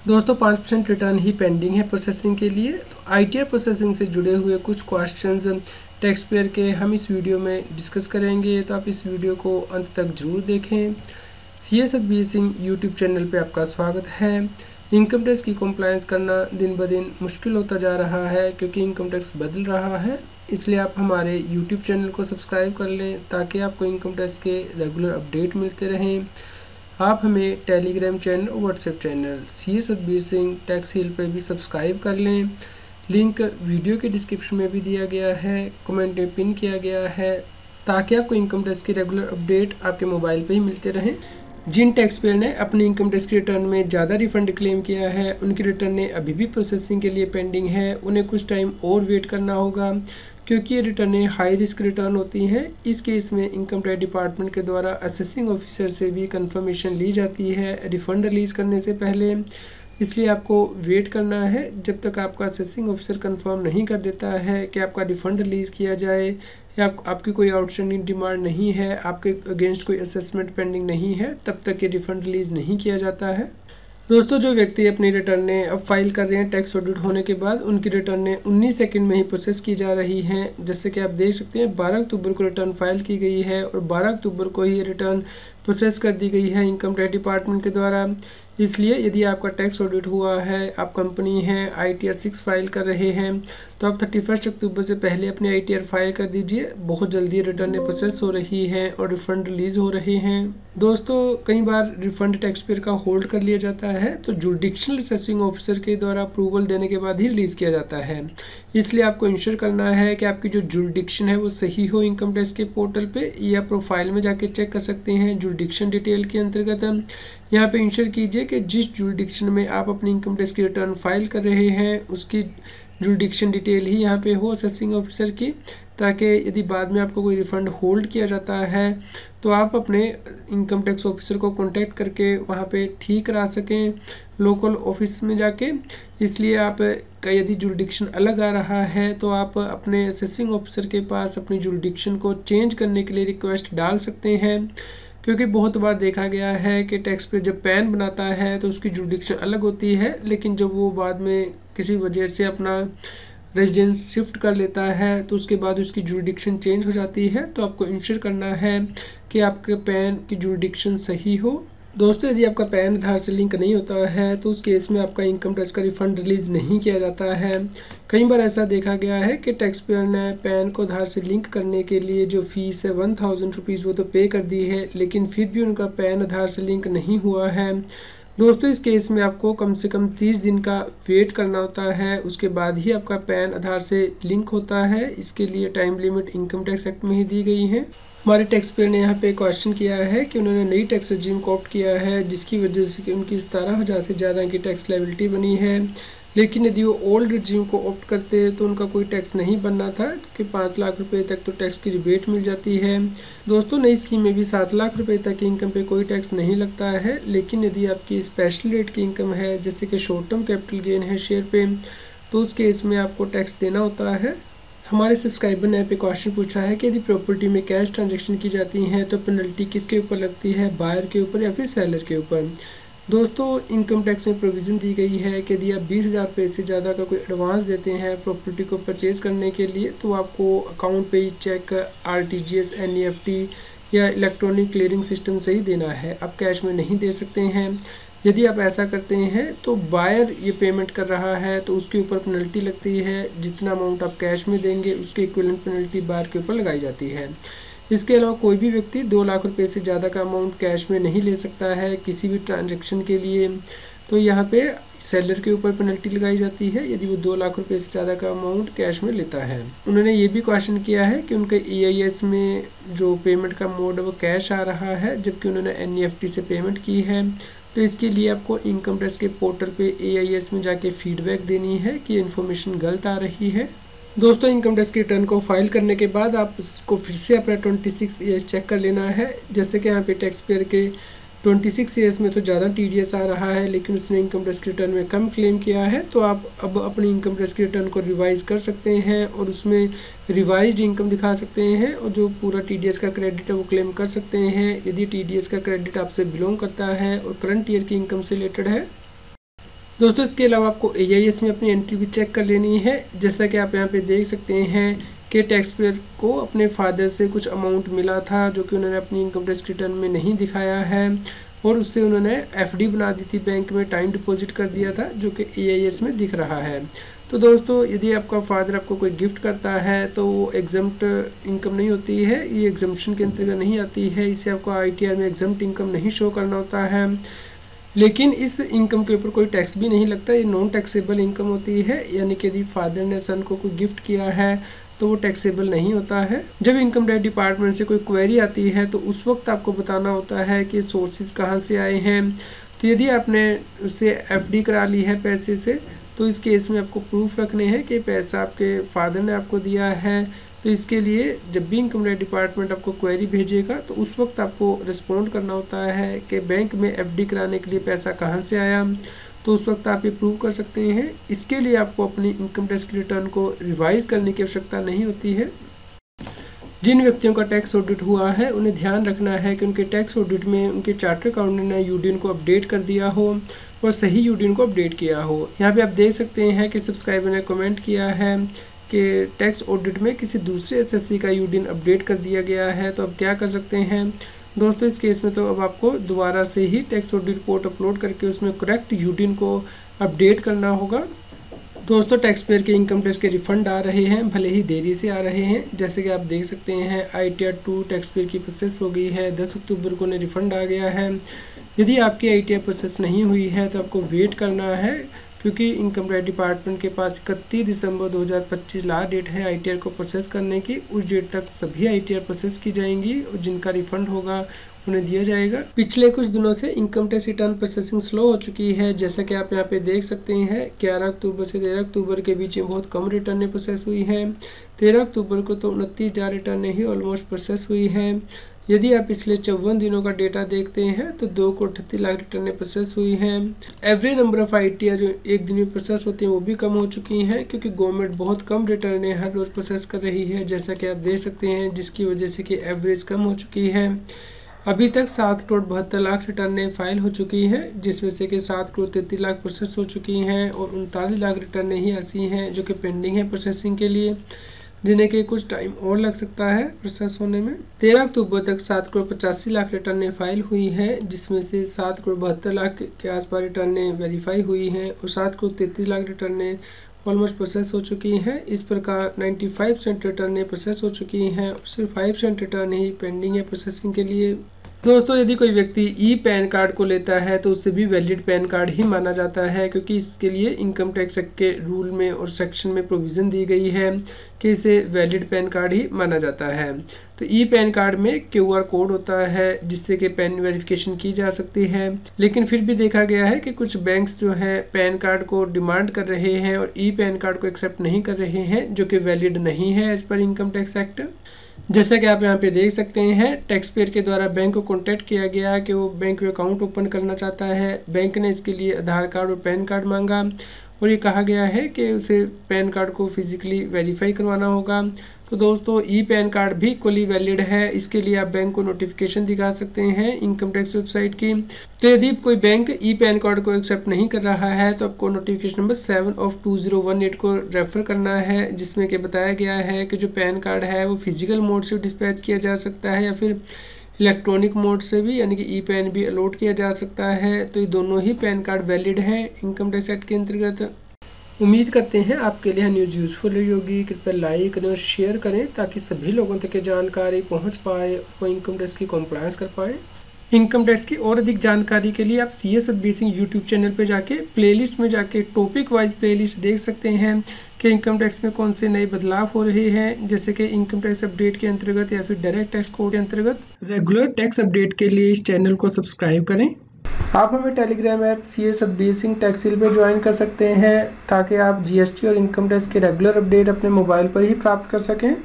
दोस्तों 5% रिटर्न ही पेंडिंग है प्रोसेसिंग के लिए। तो आईटीआर प्रोसेसिंग से जुड़े हुए कुछ क्वेश्चंस टैक्स पेयर के हम इस वीडियो में डिस्कस करेंगे, तो आप इस वीडियो को अंत तक जरूर देखें। CA Satbir Singh YouTube channel पे आपका स्वागत है। इनकम टैक्स की कंप्लायंस करना दिन ब दिन मुश्किल होता जा रहा है क्योंकि इनकम टैक्स बदल रहा है, इसलिए आप हमारे यूट्यूब चैनल को सब्सक्राइब कर लें ताकि आपको इनकम टैक्स के रेगुलर अपडेट मिलते रहें। आप हमें टेलीग्राम चैनल और WhatsApp channel CA Satbir Singh tax hill पर भी सब्सक्राइब कर लें। लिंक वीडियो के डिस्क्रिप्शन में भी दिया गया है, कमेंट में पिन किया गया है, ताकि आपको इनकम टैक्स की रेगुलर अपडेट आपके मोबाइल पे ही मिलते रहें। जिन टैक्स पेयर ने अपने इनकम टैक्स की रिटर्न में ज़्यादा रिफंड क्लेम किया है, उनकी रिटर्न अभी भी प्रोसेसिंग के लिए पेंडिंग है। उन्हें कुछ टाइम और वेट करना होगा क्योंकि ये रिटर्नें हाई रिस्क रिटर्न होती हैं। इस केस में इनकम टैक्स डिपार्टमेंट के द्वारा असेसिंग ऑफिसर से भी कंफर्मेशन ली जाती है रिफ़ंड रिलीज़ करने से पहले, इसलिए आपको वेट करना है जब तक आपका असेसिंग ऑफिसर कंफर्म नहीं कर देता है कि आपका रिफ़ंड रिलीज़ किया जाए या आपकी कोई आउटस्टैंडिंग डिमांड नहीं है, आपके अगेंस्ट कोई असेसमेंट पेंडिंग नहीं है, तब तक ये रिफ़ंड रिलीज़ नहीं किया जाता है। दोस्तों जो व्यक्ति अपनी रिटर्नें अब फाइल कर रहे हैं टैक्स ऑडिट होने के बाद, उनकी रिटर्नें 19 सेकंड में ही प्रोसेस की जा रही हैं। जैसे कि आप देख सकते हैं 12 अक्टूबर को रिटर्न फाइल की गई है और 12 अक्टूबर को ही रिटर्न प्रोसेस कर दी गई है इनकम टैक्स डिपार्टमेंट के द्वारा। इसलिए यदि आपका टैक्स ऑडिट हुआ है, आप कंपनी हैं, ITR 6 फाइल कर रहे हैं, तो आप 31 अक्टूबर से पहले अपनी ITR फाइल कर दीजिए। बहुत जल्दी रिटर्न प्रोसेस हो रही है और रिफ़ंड रिलीज़ हो रहे हैं। दोस्तों कई बार रिफ़ंड टैक्स पेयर का होल्ड कर लिया जाता है, तो जुडिक्शनल असेसिंग ऑफिसर के द्वारा अप्रूवल देने के बाद ही रिलीज़ किया जाता है। इसलिए आपको इंश्योर करना है कि आपकी जो जुडिक्शन है वो सही हो। इनकम टैक्स के पोर्टल पे या प्रोफाइल में जाके चेक कर सकते हैं जुडिक्शन डिटेल के अंतर्गत। यहाँ पे इंश्योर कीजिए कि जिस जुडिक्शन में आप अपनी इनकम टैक्स की रिटर्न फाइल कर रहे हैं उसकी जुडिक्शन डिटेल ही यहाँ पे हो असेसिंग ऑफिसर की, ताकि यदि बाद में आपको कोई रिफ़ंड होल्ड किया जाता है तो आप अपने इनकम टैक्स ऑफिसर को कांटेक्ट करके वहाँ पे ठीक करा सकें लोकल ऑफिस में जाके। इसलिए आप यदि जुडिक्शन अलग आ रहा है तो आप अपने असेसिंग ऑफिसर के पास अपनी जुडिक्शन को चेंज करने के लिए रिक्वेस्ट डाल सकते हैं, क्योंकि बहुत बार देखा गया है कि टैक्स पे जब पैन बनाता है तो उसकी जुडिक्शन अलग होती है, लेकिन जब वो बाद में किसी वजह से अपना रेजिडेंस शिफ्ट कर लेता है तो उसके बाद उसकी जुडिक्शन चेंज हो जाती है। तो आपको इंश्योर करना है कि आपके पैन की जुडिक्शन सही हो। दोस्तों यदि आपका पैन आधार से लिंक नहीं होता है तो उस केस में आपका इनकम टैक्स का रिफ़ंड रिलीज़ नहीं किया जाता है। कई बार ऐसा देखा गया है कि टैक्स पेयर ने पैन को आधार से लिंक करने के लिए जो फ़ीस है 1000 रुपीज़ वो तो पे कर दी है, लेकिन फिर भी उनका पैन आधार से लिंक नहीं हुआ है। दोस्तों इस केस में आपको कम से कम 30 दिन का वेट करना होता है, उसके बाद ही आपका पैन आधार से लिंक होता है। इसके लिए time limit income tax act में ही दी गई है। हमारे टैक्स पेयर ने यहाँ पे क्वेश्चन किया है कि उन्होंने नई टैक्स रजीम को ऑप्ट किया है, जिसकी वजह से कि उनकी 17,000 से ज़्यादा की टैक्स लायबिलिटी बनी है, लेकिन यदि वो ओल्ड रजीम को ऑप्ट करते तो उनका कोई टैक्स नहीं बनना था, क्योंकि 5 लाख रुपए तक तो टैक्स की रिबेट मिल जाती है। दोस्तों नई स्कीम में भी 7 लाख रुपए तक की इनकम पे कोई टैक्स नहीं लगता है, लेकिन यदि आपकी स्पेशल रेट की इनकम है, जैसे कि शॉर्ट टर्म कैपिटल गेन है शेयर पे, तो उस केस में आपको टैक्स देना होता है। हमारे सब्सक्राइबर ने पे क्वेश्चन पूछा है कि यदि प्रॉपर्टी में कैश ट्रांजैक्शन की जाती हैं तो पेनल्टी किसके ऊपर लगती है, बायर के ऊपर या फिर सेलर के ऊपर। दोस्तों इनकम टैक्स में प्रोविज़न दी गई है कि यदि आप 20,000 रुपये से ज़्यादा का कोई एडवांस देते हैं प्रॉपर्टी को परचेज़ करने के लिए, तो आपको अकाउंट पे चेक, RTGS, NEFT या इलेक्ट्रॉनिक क्लियरिंग सिस्टम से ही देना है, आप कैश में नहीं दे सकते हैं। यदि आप ऐसा करते हैं तो बायर ये पेमेंट कर रहा है तो उसके ऊपर पेनल्टी लगती है। जितना अमाउंट आप कैश में देंगे उसके इक्विवेलेंट पेनल्टी बायर के ऊपर लगाई जाती है। इसके अलावा कोई भी व्यक्ति 2 लाख रुपए से ज़्यादा का अमाउंट कैश में नहीं ले सकता है किसी भी ट्रांजैक्शन के लिए। तो यहाँ पे सेलर के ऊपर पेनल्टी लगाई जाती है यदि वो 2 लाख रुपए से ज़्यादा का अमाउंट कैश में लेता है। उन्होंने ये भी क्वेश्चन किया है कि उनके EIS में जो पेमेंट का मोड है वो कैश आ रहा है, जबकि उन्होंने NEFT से पेमेंट की है। तो इसके लिए आपको इनकम टैक्स के पोर्टल पे AIS में जाके फीडबैक देनी है कि इन्फॉर्मेशन गलत आ रही है। दोस्तों इनकम टैक्स की रिटर्न को फाइल करने के बाद आप उसको फिर से अपना 26 ईयर्स चेक कर लेना है। जैसे कि यहाँ पे टैक्स पेयर के 26 ईयर्स में तो ज़्यादा TDS आ रहा है, लेकिन उसने इनकम टैक्स की रिटर्न में कम क्लेम किया है, तो आप अब अपनी इनकम टैक्स की रिटर्न को रिवाइज़ कर सकते हैं और उसमें रिवाइज्ड इनकम दिखा सकते हैं और जो पूरा TDS का क्रेडिट है वो क्लेम कर सकते हैं यदि TDS का क्रेडिट आपसे बिलोंग करता है और करंट ईयर की इनकम से रिलेटेड है। दोस्तों इसके अलावा आपको AIS में अपनी एंट्री भी चेक कर लेनी है। जैसा कि आप यहाँ पे देख सकते हैं कि टैक्स पेयर को अपने फादर से कुछ अमाउंट मिला था जो कि उन्होंने अपनी इनकम टैक्स रिटर्न में नहीं दिखाया है, और उससे उन्होंने FD बना दी थी, बैंक में टाइम डिपॉजिट कर दिया था, जो कि AIS में दिख रहा है। तो दोस्तों यदि आपका फादर आपको कोई गिफ्ट करता है तो वो एग्जम्प्ट इनकम नहीं होती है, ये एग्जम्पशन के अंतर्गत नहीं आती है, इसे आपको ITR में एग्जम्प्ट इनकम नहीं शो करना होता है। लेकिन इस इनकम के ऊपर कोई टैक्स भी नहीं लगता, ये नॉन टैक्सेबल इनकम होती है, यानी कि यदि फादर ने सन को कोई गिफ्ट किया है तो वो टैक्सेबल नहीं होता है। जब इनकम टैक्स डिपार्टमेंट से कोई क्वेरी आती है तो उस वक्त आपको बताना होता है कि सोर्सेज कहाँ से आए हैं। तो यदि आपने उससे FD करा ली है पैसे से, तो इस केस में आपको प्रूफ रखने हैं कि पैसा आपके फादर ने आपको दिया है। तो इसके लिए जब भी इनकम टैक्स डिपार्टमेंट आपको क्वेरी भेजेगा तो उस वक्त आपको रिस्पॉन्ड करना होता है कि बैंक में FD कराने के लिए पैसा कहाँ से आया, तो उस वक्त आप ये प्रूव कर सकते हैं। इसके लिए आपको अपनी इनकम टैक्स की रिटर्न को रिवाइज करने की आवश्यकता नहीं होती है। जिन व्यक्तियों का टैक्स ऑडिट हुआ है उन्हें ध्यान रखना है कि उनके टैक्स ऑडिट में उनके चार्टर अकाउंटेंट ने यूडीएन को अपडेट कर दिया हो और सही यूडीएन को अपडेट किया हो। यहाँ पे आप देख सकते हैं कि सब्सक्राइबर ने कमेंट किया है कि टैक्स ऑडिट में किसी दूसरे SSC का यूडीएन अपडेट कर दिया गया है, तो अब क्या कर सकते हैं दोस्तों इस केस में। तो अब आपको दोबारा से ही टैक्स ऑडिट रिपोर्ट अपलोड करके उसमें करेक्ट यूडीएन को अपडेट करना होगा। दोस्तों टैक्स पेयर के इनकम टैक्स के रिफंड आ रहे हैं, भले ही देरी से आ रहे हैं। जैसे कि आप देख सकते हैं ITR 2 टैक्स पेयर की प्रोसेस हो गई है, 10 अक्टूबर को उन्हें रिफंड आ गया है। यदि आपकी ITR प्रोसेस नहीं हुई है तो आपको वेट करना है, क्योंकि इनकम टैक्स डिपार्टमेंट के पास 31 दिसंबर 2025 लास्ट डेट है ITR को प्रोसेस करने की। उस डेट तक सभी ITR प्रोसेस की जाएंगी और जिनका रिफंड होगा उन्हें दिया जाएगा। पिछले कुछ दिनों से income tax return processing slow हो चुकी है। जैसा कि आप यहाँ पे देख सकते हैं 11 अक्टूबर से 13 अक्टूबर के बीच में बहुत कम रिटर्नें प्रोसेस हुई हैं। 13 अक्टूबर को तो 29,000 रिटर्नें ही ऑलमोस्ट प्रोसेस हुई हैं। यदि आप पिछले 54 दिनों का डेटा देखते हैं तो 2,38 लाख रिटर्नें प्रोसेस हुई हैं। एवरेज नंबर ऑफ ITR जो एक दिन में प्रोसेस होती हैं वो भी कम हो चुकी हैं, क्योंकि गवर्नमेंट बहुत कम रिटर्नें हर रोज़ प्रोसेस कर रही है, जैसा कि आप देख सकते हैं, जिसकी वजह से कि एवरेज कम हो चुकी है। अभी तक 7,72 लाख रिटर्नें फाइल हो चुकी हैं, जिसमें से कि 7,33 लाख प्रोसेस हो चुकी हैं और 39 लाख रिटर्नें ही ऐसी हैं जो कि पेंडिंग है प्रोसेसिंग के लिए, जिन्हें के कुछ टाइम और लग सकता है प्रोसेस होने में। 13 अक्टूबर तक 7,85 लाख रिटर्नें फाइल हुई हैं, जिसमें से 7,72 लाख के आसपास रिटर्नें वेरीफाई हुई हैं और 7,33 लाख रिटर्नें ऑलमोस्ट प्रोसेस हो चुकी हैं। इस प्रकार 95% रिटर्नें प्रोसेस हो चुकी हैं और सिर्फ 5% रिटर्न ही पेंडिंग है प्रोसेसिंग के लिए। दोस्तों यदि कोई व्यक्ति पैन कार्ड को लेता है तो उससे भी वैलिड पैन कार्ड ही माना जाता है, क्योंकि इसके लिए इनकम टैक्स एक्ट के रूल में और सेक्शन में प्रोविज़न दी गई है कि इसे वैलिड पैन कार्ड ही माना जाता है। तो पैन कार्ड में QR कोड होता है जिससे कि पैन वेरिफिकेशन की जा सकती है, लेकिन फिर भी देखा गया है कि कुछ बैंक्स जो है पैन कार्ड को डिमांड कर रहे हैं और पैन कार्ड को एक्सेप्ट नहीं कर रहे हैं, जो कि वैलिड नहीं है as per income tax act. जैसा कि आप यहाँ पे देख सकते हैं, टैक्स पेयर के द्वारा बैंक को कॉन्टैक्ट किया गया कि वो बैंक में अकाउंट ओपन करना चाहता है। बैंक ने इसके लिए आधार कार्ड और पैन कार्ड मांगा और ये कहा गया है कि उसे पैन कार्ड को फिजिकली वेरीफाई करवाना होगा। तो दोस्तों पैन कार्ड भी इक्वली वैलिड है। इसके लिए आप बैंक को नोटिफिकेशन दिखा सकते हैं इनकम टैक्स वेबसाइट की। तो यदि कोई बैंक पैन कार्ड को एक्सेप्ट नहीं कर रहा है तो आपको नोटिफिकेशन नंबर 7/2018 को रेफर करना है, जिसमें कि बताया गया है कि जो पैन कार्ड है वो फिजिकल मोड से डिस्पैच किया जा सकता है या फिर इलेक्ट्रॉनिक मोड से भी, यानी कि पैन भी अलॉट किया जा सकता है। तो ये दोनों ही पैन कार्ड वैलिड हैं इनकम टैक्स एक्ट के अंतर्गत। उम्मीद करते हैं आपके लिए न्यूज़ यूज़फुल रही होगी। कृपया लाइक करें और शेयर करें ताकि सभी लोगों तक ये जानकारी पहुंच पाए और वो इनकम टैक्स की कॉम्प्लायंस कर पाए। इनकम टैक्स की और अधिक जानकारी के लिए आप CS अपडेसिंग यूट्यूब चैनल पे जाके प्लेलिस्ट में जाके टॉपिक वाइज प्लेलिस्ट देख सकते हैं कि इनकम टैक्स में कौन से नए बदलाव हो रहे हैं, जैसे कि इनकम टैक्स अपडेट के अंतर्गत या फिर डायरेक्ट टैक्स कोड के अंतर्गत। रेगुलर टैक्स अपडेट के लिए इस चैनल को सब्सक्राइब करें। आप हमें टेलीग्राम ऐप CS अपडेसिंग टैक्सिल पे ज्वाइन कर सकते हैं ताकि आप GST और इनकम टैक्स के रेगुलर अपडेट अपने मोबाइल पर ही प्राप्त कर सकें।